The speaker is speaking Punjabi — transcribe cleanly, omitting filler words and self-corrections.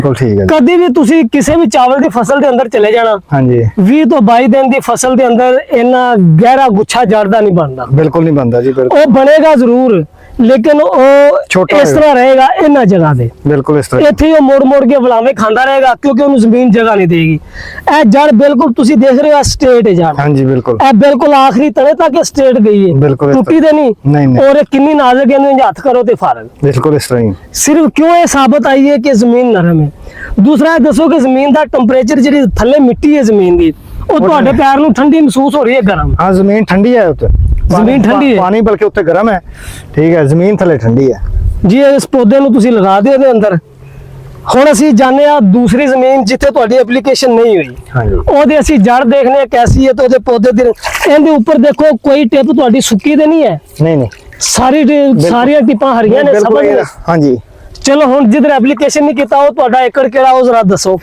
ਬਿਲਕੁਲ ਠੀਕ ਹੈ ਜੀ। ਕਦੀ ਵੀ ਤੁਸੀਂ ਕਿਸੇ ਵੀ ਚਾਵਲ ਦੀ ਫਸਲ ਦੇ ਅੰਦਰ ਚਲੇ ਜਾਣਾ, ਹਾਂਜੀ 20 ਤੋਂ 22 ਦਿਨ ਦੀ ਫਸਲ ਦੇ ਅੰਦਰ ਇੰਨਾ ਗਹਿਰਾ ਗੁੱਛਾ ਜੜਦਾ ਨਹੀਂ ਬਣਦਾ। ਬਿਲਕੁਲ ਨਹੀਂ ਬਣਦਾ ਜੀ, ਬਿਲਕੁਲ ਉਹ ਬਣੇਗਾ ਜ਼ਰੂਰ, ਲੇਕਿਨ ਉਹ ਛੋਟਾ ਇਸ ਤਰ੍ਹਾਂ ਰਹੇਗਾ ਇਹਨਾਂ ਜਗ੍ਹਾ ਤੇ। ਬਿਲਕੁਲ ਇਸ ਤਰ੍ਹਾਂ ਇੱਥੇ ਹੀ ਉਹ ਮੋੜ ਮੋੜ ਕੇ ਬਲਾਵੇਂ ਖਾਂਦਾ ਰਹੇਗਾ, ਕਿਉਂਕਿ ਉਹਨੂੰ ਜ਼ਮੀਨ ਜਗ੍ਹਾ ਨਹੀਂ ਦੇਗੀ। ਇਹ ਜੜ ਬਿਲਕੁਲ ਤੁਸੀਂ ਦੇਖ ਰਹੇ ਹੋ ਸਟੇਟ ਹੈ ਜੜ, ਹਾਂਜੀ ਬਿਲकुल ਇਹ ਬਿਲकुल ਆਖਰੀ ਤਣੇ ਤੱਕ ਸਟੇਟ ਗਈ ਹੈ, ਬਿਲकुल ਇਸ ਟੁੱਟੀ ਤੇ ਨਹੀਂ, ਨਹੀਂ। ਨਹੀਂ। और किन्नी नाजुक है, इन्हें हथ करो ते फारग। बिल्कुल इस तरह ही सिर्फ क्यों ये साबित आई है कि जमीन नरम है। दूसरा दसो कि जमीन का टैंपरेचर जी थले मिट्टी है जमीन की, वो ਤੁਹਾਡੇ पैर ਨੂੰ ठंडी महसूस हो रही है, गर्म। हाँ जमीन ठंडी है उत्ते, ਜ਼ਮੀਨ ਠੰਡੀ ਹੈ। पानी बल्कि उत्ते गर्म है, ठीक है, जमीन थले ठंडी है जी इस पौधे ਨੂੰ ਤੁਸੀਂ ਲਗਾ ਦਿਓ ਇਹਦੇ ਅੰਦਰ। ਹੁਣ ਅਸੀਂ ਜਾਣੇ ਆ ਦੂਸਰੀ ਜ਼ਮੀਨ ਜਿੱਥੇ ਤੁਹਾਡੀ ਐਪਲੀਕੇਸ਼ਨ ਨਹੀਂ ਹੋਈ, हाँ जी ਉਹਦੇ ਅਸੀਂ ਜੜ ਦੇਖਨੇ ਆ ਕੈਸੀ ਹੈ, ਤੇ ਉਹਦੇ ਪੌਦੇ ਦੇ ਇਹਦੇ ਉੱਪਰ ਦੇਖੋ ਕੋਈ ਟਿਪ ਤੁਹਾਡੀ ਸੁੱਕੀ ਤੇ ਨਹੀਂ ਹੈ, नहीं नहीं ਸਾਰੀਆਂ ਟਿਪਾਂ ਹਰੀਆਂ ਨੇ, बिल्कुल ਸਮਝ। हाँ जी। ਚਲੋ ਹੁਣ ਜਿੱਧਰ ਐਪਲੀਕੇਸ਼ਨ ਨਹੀਂ ਕੀਤਾ ਉਹ ਤੁਹਾਡਾ ਏਕੜ ਕਿਹੜਾ ਉਹ ਜ਼ਰਾ ਦੱਸੋ।